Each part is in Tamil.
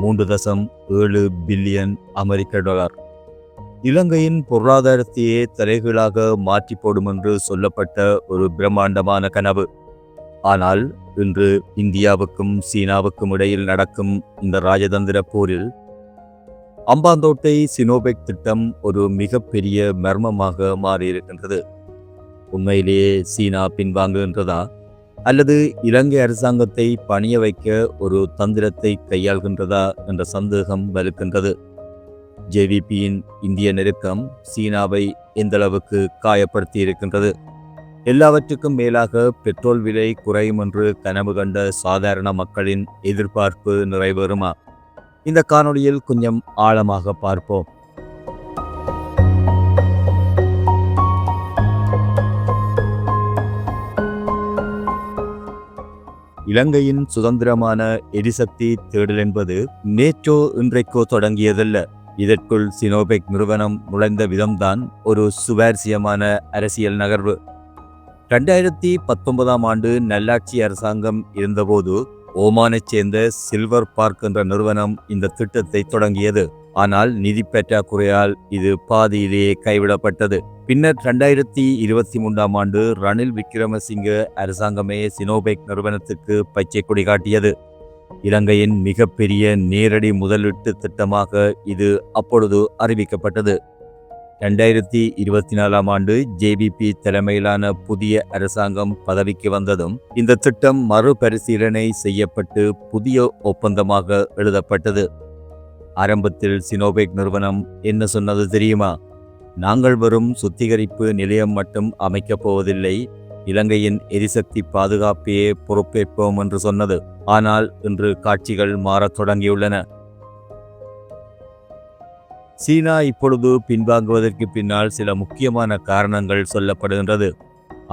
3.7 பில்லியன் அமெரிக்க டாலர். இலங்கையின் பொருளாதாரத்தையே தலைகீழாக மாற்றி போடும் என்று சொல்லப்பட்ட ஒரு பிரம்மாண்டமான கனவு. ஆனால் இன்று இந்தியாவுக்கும் சீனாவுக்கும் இடையில் நடக்கும் இந்த ராஜதந்திர போரில் அம்பாந்தோட்டை சினோபெக் திட்டம் ஒரு மிகப்பெரிய மர்மமாக மாறியிருக்கின்றது. உண்மையிலேயே சீனா பின்வாங்குகின்றதா அல்லது இலங்கை அரசாங்கத்தை பணிய வைக்க ஒரு தந்திரத்தை கையாள்கின்றதா என்ற சந்தேகம் வலுக்கின்றது. ஜேவிபியின் இந்திய நெருக்கம் சீனாவை எந்தளவுக்கு காயப்படுத்தி இருக்கின்றது? எல்லாவற்றுக்கும் மேலாக பெட்ரோல் விலை குறையும் என்று கனவு கண்ட சாதாரண மக்களின் எதிர்பார்ப்பு நிறைவேறுமா? இந்த காணொளியில் கொஞ்சம் ஆழமாக பார்ப்போம். இலங்கையின் சுதந்திரமான எரிசக்தி தேடல் என்பது நேற்றோ இன்றைக்கோ தொடங்கியதல்ல. இதற்குள் சினோபெக் நிறுவனம் நுழைந்த விதம்தான் ஒரு சுவாரஸ்யமான அரசியல் நகர்வு. 2019 ஆண்டு நல்லாட்சி அரசாங்கம் இருந்தபோது ஓமானைச் சேர்ந்த சில்வர் பார்க் என்ற நிறுவனம் இந்த திட்டத்தை தொடங்கியது. ஆனால் நிதி பற்றாக்குறையால் இது பாதியிலேயே கைவிடப்பட்டது. பின்னர் 2023 ஆண்டு ரணில் விக்ரமசிங்க அரசாங்கமே சினோபெக் நிறுவனத்துக்கு பச்சை கொடி காட்டியது. இலங்கையின் மிகப்பெரிய நேரடி முதலீட்டு திட்டமாக இது அப்பொழுது அறிவிக்கப்பட்டது. 2024 ஆண்டு ஜேவிபி தலைமையிலான புதிய அரசாங்கம் பதவிக்கு வந்ததும் இந்த திட்டம் மறுபரிசீலனை செய்யப்பட்டு புதிய ஒப்பந்தமாக எழுதப்பட்டது. ஆரம்பத்தில் சினோபெக் நிறுவனம் என்ன சொன்னது தெரியுமா? நாங்கள் வெறும் சுத்திகரிப்பு நிலையம் மட்டும் அமைக்கப் போவதில்லை, இலங்கையின் எரிசக்தி பாதுகாப்பையே பொறுப்பேற்போம் என்று சொன்னது. ஆனால் இன்று காட்சிகள் மாறத் தொடங்கியுள்ளன. சீனா இப்பொழுது பின்வாங்குவதற்கு பின்னால் சில முக்கியமான காரணங்கள் சொல்லப்படுகின்றது.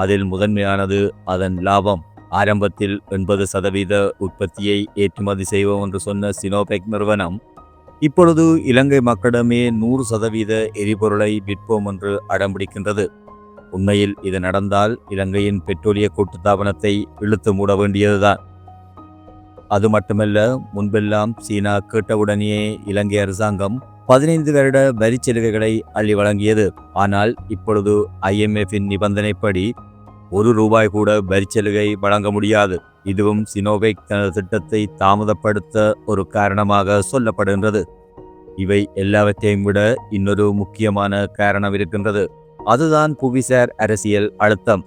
அதில் முதன்மையானது அதன் லாபம். ஆரம்பத்தில் 80% உற்பத்தியை ஏற்றுமதி செய்வோம் என்று சொன்ன சினோபெக் நிறுவனம் இப்பொழுது இலங்கை மக்களிடமே 100% எரிபொருளை விற்போம் என்று அடம்பிடிக்கின்றது. உண்மையில் இது நடந்தால் இலங்கையின் பெட்ரோலிய கூட்டுத்தாபனத்தை இழுத்து மூட வேண்டியதுதான். அது மட்டுமல்ல, முன்பெல்லாம் சீனா கேட்டவுடனேயே இலங்கை அரசாங்கம் 15 வருட வரிச்சலுகைகளை அள்ளி வழங்கியது. ஆனால் இப்பொழுது IMFின் நிபந்தனைப்படி ₹1 கூட வரிச்சலுகை வழங்க முடியாது. இதுவும் சினோபெக் தனது திட்டத்தை தாமதப்படுத்த ஒரு காரணமாக சொல்லப்படுகின்றது. இவை எல்லாவற்றையும் விட இன்னொரு முக்கியமான காரணம் இருக்கின்றது. அதுதான் புவிசார் அரசியல் அழுத்தம்.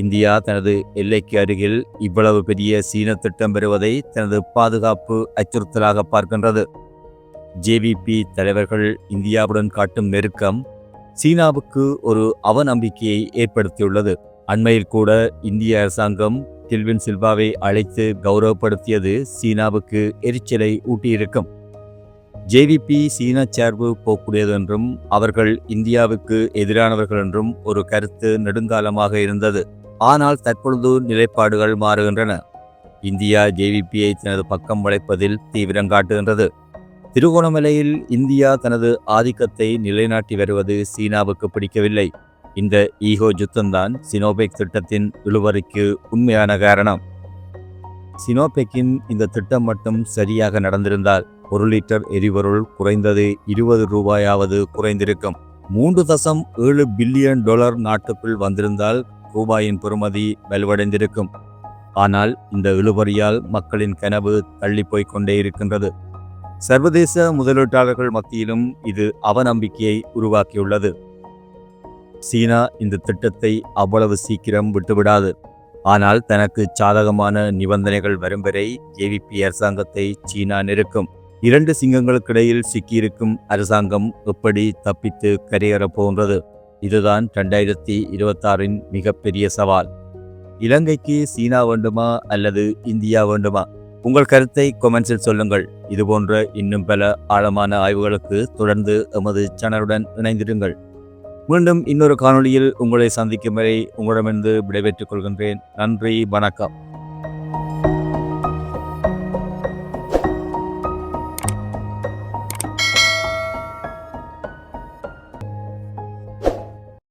இந்தியா தனது எல்லைக்கு அருகில் இவ்வளவு பெரிய சீன திட்டம் பெறுவதை தனது பாதுகாப்பு அச்சுறுத்தலாக பார்க்கின்றது. ஜேவிபி தலைவர்கள் இந்தியாவுடன் காட்டும் நெருக்கம் சீனாவுக்கு ஒரு அவநம்பிக்கையை ஏற்படுத்தியுள்ளது. அண்மையில் கூட இந்திய அரசாங்கம் டில்வின் சில்வாவை அழைத்து கௌரவப்படுத்தியது சீனாவுக்கு எரிச்சலை ஊட்டியிருக்கும். ஜேவிபி சீன சார்பு போக்குடையது என்றும் அவர்கள் இந்தியாவுக்கு எதிரானவர்கள் என்றும் ஒரு கருத்து நெடுங்காலமாக இருந்தது. ஆனால் தற்பொழுது நிலைப்பாடுகள் மாறுகின்றன. இந்தியா ஜேவிபியை தனது பக்கம் வளைப்பதில் தீவிரம் காட்டுகின்றது. திருகோணமலையில் இந்தியா தனது ஆதிக்கத்தை நிலைநாட்டி வருவது சீனாவுக்கு பிடிக்கவில்லை. இந்த ஈகோ யுத்தம்தான் சினோபெக் திட்டத்தின் இழுவறைக்கு உண்மையான காரணம். சினோபெக்கின் இந்த திட்டம் மட்டும் சரியாக நடந்திருந்தால் 1 லிட்டர் எரிபொருள் குறைந்தது ₹20 குறைந்திருக்கும். 3.7 பில்லியன் டாலர் நாட்டுக்குள் வந்திருந்தால் ரூபாயின் பெறுமதி வலுவடைந்திருக்கும். ஆனால் இந்த இழுபறியால் மக்களின் கனவு தள்ளி போய்கொண்டே இருக்கின்றது. சர்வதேச முதலீட்டாளர்கள் மத்தியிலும் இது அவநம்பிக்கையை உருவாக்கியுள்ளது. சீனா இந்த திட்டத்தை அவ்வளவு சீக்கிரம் விட்டுவிடாது. ஆனால் தனக்கு சாதகமான நிபந்தனைகள் வரும் வரை ஜேவிபி அரசாங்கத்தை சீனா நெருக்கும். 2 சிங்கங்களுக்கிடையில் சிக்கியிருக்கும் அரசாங்கம் எப்படி தப்பித்து கரையேறப் போகின்றது? இதுதான் 2026 மிகப்பெரிய சவால். இலங்கைக்கு சீனா வேண்டுமா அல்லது இந்தியா வேண்டுமா? உங்கள் கருத்தை கொமெண்ட்ஸில் சொல்லுங்கள். இதுபோன்ற இன்னும் பல ஆழமான ஆய்வுகளுக்கு தொடர்ந்து எமது சேனலுடன் இணைந்திருங்கள். மீண்டும் இன்னொரு காணொளியில் உங்களை சந்திக்கும் வரை உங்களிடமிருந்து விடைபெற்றுக் கொள்கின்றேன். நன்றி, வணக்கம்.